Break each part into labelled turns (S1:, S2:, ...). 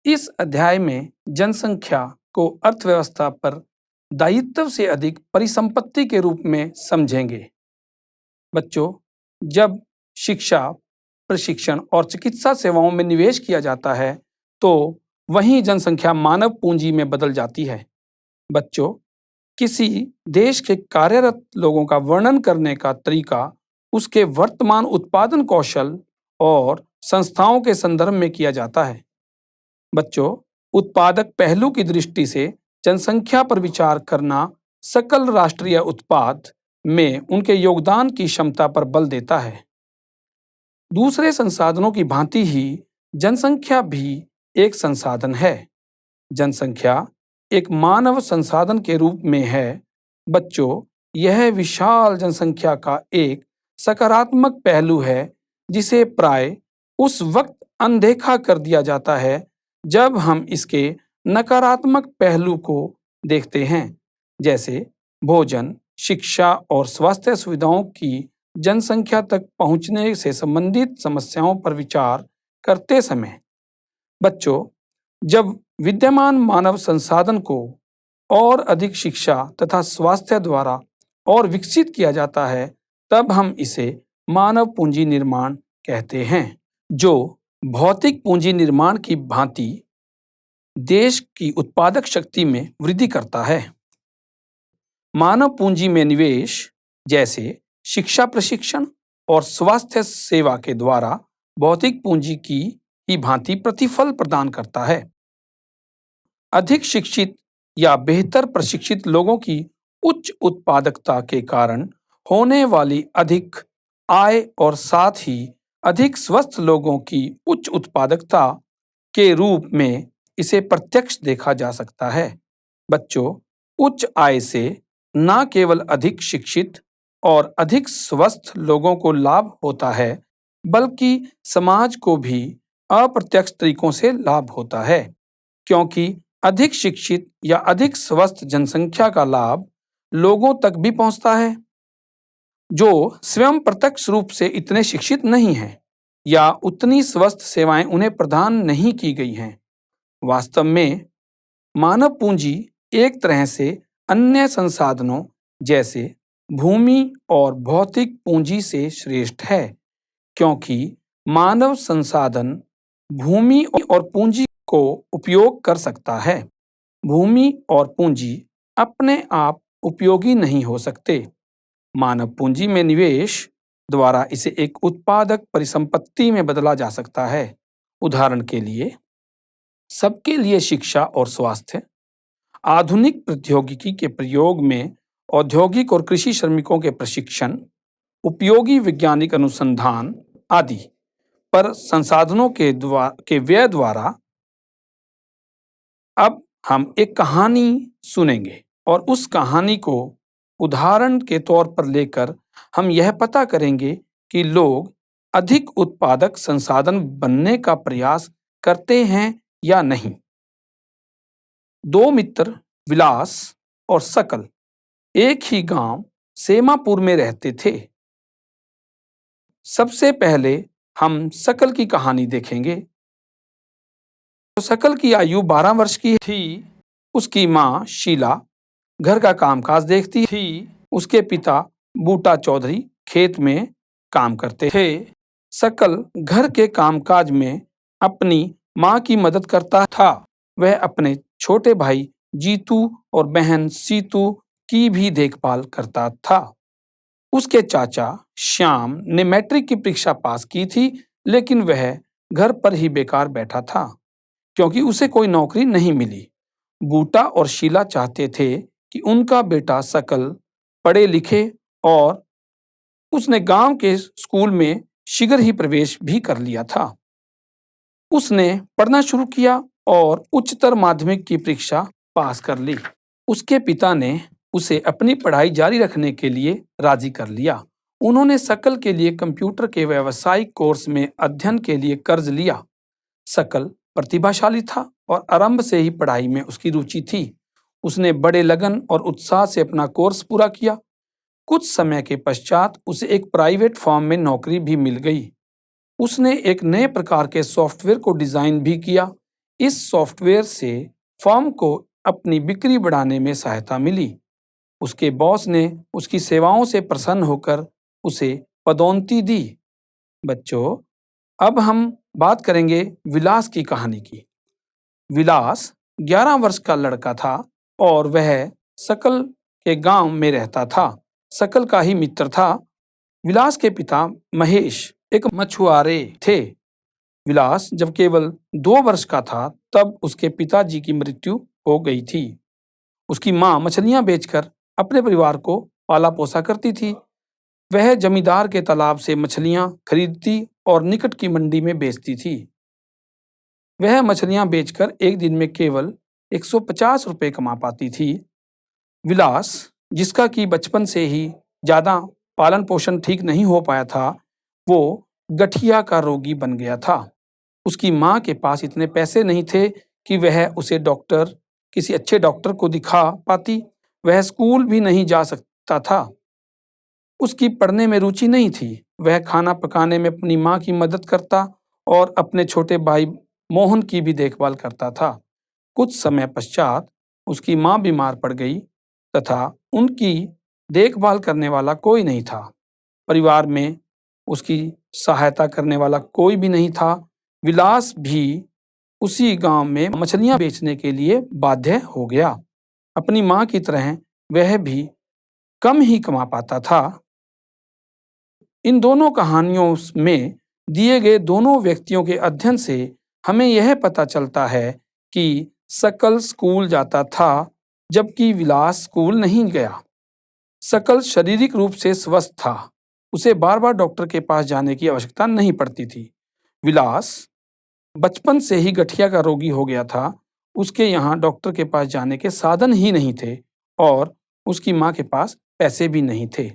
S1: इस अध्याय में जनसंख्या को अर्थव्यवस्था पर दायित्व से अधिक परिसंपत्ति के रूप में समझेंगे। बच्चों, जब शिक्षा, प्रशिक्षण और चिकित्सा सेवाओं में निवेश किया जाता है, तो वहीं जनसंख्या मानव पूंजी में बदल जाती है। बच्चों, किसी देश के कार्यरत लोगों का वर्णन करने का तरीका उसके वर्तमान उत्पादन कौशल और संस्थाओं के संदर्भ में किया जाता है। बच्चों, उत्पादक पहलू की दृष्टि से जनसंख्या पर विचार करना सकल राष्ट्रीय उत्पाद में उनके योगदान की क्षमता पर बल देता है। दूसरे संसाधनों की भांति ही जनसंख्या भी एक संसाधन है। जनसंख्या एक मानव संसाधन के रूप में है। बच्चों, यह विशाल जनसंख्या का एक सकारात्मक पहलू है जिसे प्राय उस वक्त अनदेखा कर दिया जाता है जब हम इसके नकारात्मक पहलू को देखते हैं, जैसे भोजन, शिक्षा और स्वास्थ्य सुविधाओं की जनसंख्या तक पहुंचने से संबंधित समस्याओं पर विचार करते समय। बच्चों, जब विद्यमान मानव संसाधन को और अधिक शिक्षा तथा स्वास्थ्य द्वारा और विकसित किया जाता है, तब हम इसे मानव पूंजी निर्माण कहते हैं, जो भौतिक पूंजी निर्माण की भांति देश की उत्पादक शक्ति में वृद्धि करता है। मानव पूंजी में निवेश, जैसे शिक्षा, प्रशिक्षण और स्वास्थ्य सेवा के द्वारा भौतिक पूंजी की ही भांति प्रतिफल प्रदान करता है। अधिक शिक्षित या बेहतर प्रशिक्षित लोगों की उच्च उत्पादकता के कारण होने वाली अधिक आय और साथ ही अधिक स्वस्थ लोगों की उच्च उत्पादकता के रूप में इसे प्रत्यक्ष देखा जा सकता है। बच्चों, उच्च आय से न केवल अधिक शिक्षित और अधिक स्वस्थ लोगों को लाभ होता है, बल्कि समाज को भी अप्रत्यक्ष तरीकों से लाभ होता है, क्योंकि अधिक शिक्षित या अधिक स्वस्थ जनसंख्या का लाभ लोगों तक भी पहुंचता है जो स्वयं प्रत्यक्ष रूप से इतने शिक्षित नहीं हैं या उतनी स्वस्थ सेवाएं उन्हें प्रदान नहीं की गई हैं। वास्तव में मानव पूंजी एक तरह से अन्य संसाधनों जैसे भूमि और भौतिक पूंजी से श्रेष्ठ है, क्योंकि मानव संसाधन भूमि और पूंजी को उपयोग कर सकता है। भूमि और पूंजी अपने आप उपयोगी नहीं हो सकते। मानव पूंजी में निवेश द्वारा इसे एक उत्पादक परिसंपत्ति में बदला जा सकता है। उदाहरण के लिए, सबके लिए शिक्षा और स्वास्थ्य, आधुनिक प्रौद्योगिकी के प्रयोग में औद्योगिक और कृषि श्रमिकों के प्रशिक्षण, उपयोगी वैज्ञानिक अनुसंधान आदि पर संसाधनों के व्यय द्वारा। अब हम एक कहानी सुनेंगे और उस कहानी को उदाहरण के तौर पर लेकर हम यह पता करेंगे कि लोग अधिक उत्पादक संसाधन बनने का प्रयास करते हैं या नहीं। दो मित्र विलास और सकल एक ही गांव सेमापुर में रहते थे। सबसे पहले हम सकल की कहानी देखेंगे। सकल की आयु 12 वर्ष की थी। उसकी मां शीला घर का कामकाज देखती थी। उसके पिता बूटा चौधरी खेत में काम करते थे। सकल घर के कामकाज में अपनी मां की मदद करता था। वह अपने छोटे भाई जीतू और बहन सीतू की भी देखभाल करता था। उसके चाचा श्याम ने मैट्रिक की परीक्षा पास की थी, लेकिन वह घर पर ही बेकार बैठा था क्योंकि उसे कोई नौकरी नहीं मिली। बूटा और शीला चाहते थे कि उनका बेटा सकल पढ़े लिखे और उसने गांव के स्कूल में शीघ्र ही प्रवेश भी कर लिया था। उसने पढ़ना शुरू किया और उच्चतर माध्यमिक की परीक्षा पास कर ली। उसके पिता ने उसे अपनी पढ़ाई जारी रखने के लिए राजी कर लिया। उन्होंने सकल के लिए कंप्यूटर के व्यावसायिक कोर्स में अध्ययन के लिए कर्ज लिया। सकल प्रतिभाशाली था और आरंभ से ही पढ़ाई में उसकी रुचि थी। उसने बड़े लगन और उत्साह से अपना कोर्स पूरा किया। कुछ समय के पश्चात उसे एक प्राइवेट फर्म में नौकरी भी मिल गई। उसने एक नए प्रकार के सॉफ्टवेयर को डिजाइन भी किया। इस सॉफ्टवेयर से फर्म को अपनी बिक्री बढ़ाने में सहायता मिली। उसके बॉस ने उसकी सेवाओं से प्रसन्न होकर उसे पदोन्नति दी। बच्चों, अब हम बात करेंगे विलास की कहानी की। विलास 11 वर्ष का लड़का था और वह सकल के गांव में रहता था। सकल का ही मित्र था। विलास के पिता महेश एक मछुआरे थे। विलास जब केवल 2 वर्ष का था तब उसके पिताजी की मृत्यु हो गई थी। उसकी मां मछलियां बेचकर अपने परिवार को पाला पोसा करती थी। वह जमींदार के तालाब से मछलियां खरीदती और निकट की मंडी में बेचती थी। वह मछलियां बेचकर एक दिन में केवल 150 रुपये कमा पाती थी। विलास, जिसका कि बचपन से ही ज्यादा पालन पोषण ठीक नहीं हो पाया था, वो गठिया का रोगी बन गया था। उसकी मां के पास इतने पैसे नहीं थे कि वह उसे किसी अच्छे डॉक्टर को दिखा पाती। वह स्कूल भी नहीं जा सकता था। उसकी पढ़ने में रुचि नहीं थी। वह खाना पकाने में अपनी मां की मदद करता और अपने छोटे भाई मोहन की भी देखभाल करता था। कुछ समय पश्चात उसकी मां बीमार पड़ गई तथा उनकी देखभाल करने वाला कोई नहीं था। परिवार में उसकी सहायता करने वाला कोई भी नहीं था। विलास भी उसी गांव में मछलियां बेचने के लिए बाध्य हो गया। अपनी मां की तरह वह भी कम ही कमा पाता था। इन दोनों कहानियों में दिए गए दोनों व्यक्तियों के अध्ययन से हमें यह पता चलता है कि सकल स्कूल जाता था जबकि विलास स्कूल नहीं गया। सकल शारीरिक रूप से स्वस्थ था। उसे बार बार डॉक्टर के पास जाने की आवश्यकता नहीं पड़ती थी। विलास बचपन से ही गठिया का रोगी हो गया था। उसके यहाँ डॉक्टर के पास जाने के साधन ही नहीं थे और उसकी माँ के पास पैसे भी नहीं थे।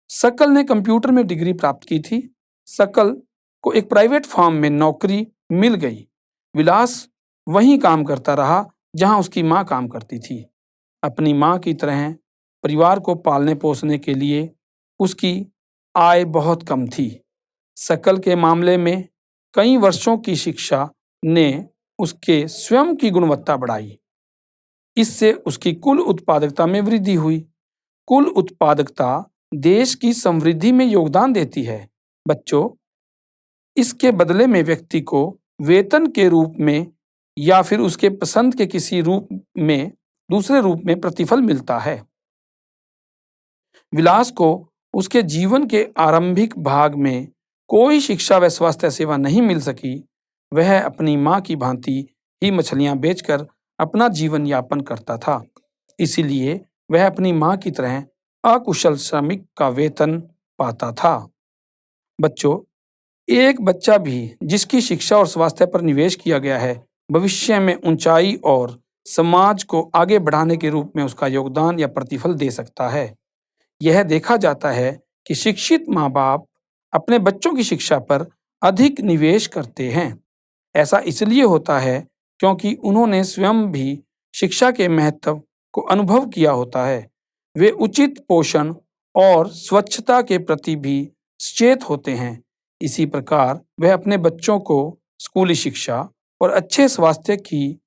S1: सकल ने कंप्यूटर में डिग्री प्राप्त की थी। सकल को एक प्राइवेट फर्म में नौकरी मिल गई। विलास वहीं काम करता रहा जहां उसकी माँ काम करती थी। अपनी माँ की तरह परिवार को पालने पोसने के लिए उसकी आय बहुत कम थी। सकल के मामले में कई वर्षों की शिक्षा ने उसके स्वयं की गुणवत्ता बढ़ाई। इससे उसकी कुल उत्पादकता में वृद्धि हुई। कुल उत्पादकता देश की समृद्धि में योगदान देती है। बच्चों, इसके बदले में व्यक्ति को वेतन के रूप में या फिर उसके पसंद के किसी दूसरे रूप में प्रतिफल मिलता है। विलास को उसके जीवन के आरंभिक भाग में कोई शिक्षा व स्वास्थ्य सेवा नहीं मिल सकी। वह अपनी माँ की भांति ही मछलियां बेचकर अपना जीवन यापन करता था। इसीलिए वह अपनी माँ की तरह अकुशल श्रमिक का वेतन पाता था। बच्चों, एक बच्चा भी जिसकी शिक्षा और स्वास्थ्य पर निवेश किया गया है, भविष्य में ऊंचाई और समाज को आगे बढ़ाने के रूप में उसका योगदान या प्रतिफल दे सकता है। यह देखा जाता है कि शिक्षित माँ बाप अपने बच्चों की शिक्षा पर अधिक निवेश करते हैं। ऐसा इसलिए होता है क्योंकि उन्होंने स्वयं भी शिक्षा के महत्व को अनुभव किया होता है। वे उचित पोषण और स्वच्छता के प्रति भी सचेत होते हैं। इसी प्रकार वह अपने बच्चों को स्कूली शिक्षा और अच्छे स्वास्थ्य की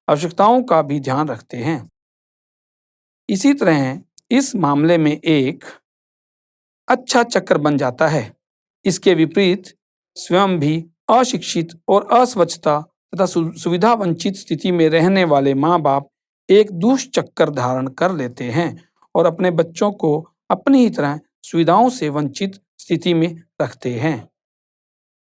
S1: आवश्यकताओं का भी ध्यान रखते हैं। इसी तरह इस मामले में एक अच्छा चक्र बन जाता है। इसके विपरीत स्वयं भी अशिक्षित और अस्वच्छता तथा सुविधा वंचित स्थिति में रहने वाले माँ बाप एक दुष्चक्र धारण कर लेते हैं और अपने बच्चों को अपनी ही तरह सुविधाओं से वंचित स्थिति में रखते हैं।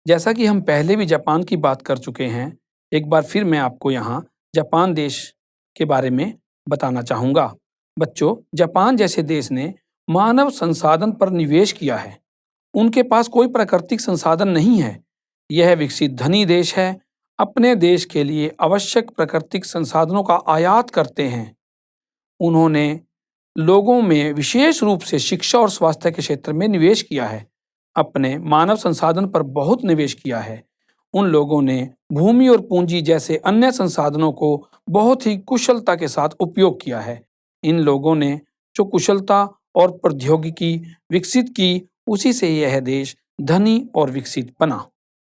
S1: जैसा कि हम पहले भी जापान की बात कर चुके हैं, एक बार फिर मैं आपको यहाँ जापान देश के बारे में बताना चाहूँगा। बच्चों, जापान जैसे देश ने मानव संसाधन पर निवेश किया है। उनके पास कोई प्राकृतिक संसाधन नहीं है। यह विकसित धनी देश है। अपने देश के लिए आवश्यक प्राकृतिक संसाधनों का आयात करते हैं। उन्होंने लोगों में विशेष रूप से शिक्षा और स्वास्थ्य के क्षेत्र में निवेश किया है। अपने मानव संसाधन पर बहुत निवेश किया है। उन लोगों ने भूमि और पूंजी जैसे अन्य संसाधनों को बहुत ही कुशलता के साथ उपयोग किया है। इन लोगों ने जो कुशलता और प्रौद्योगिकी विकसित की, उसी से यह देश धनी और विकसित बना।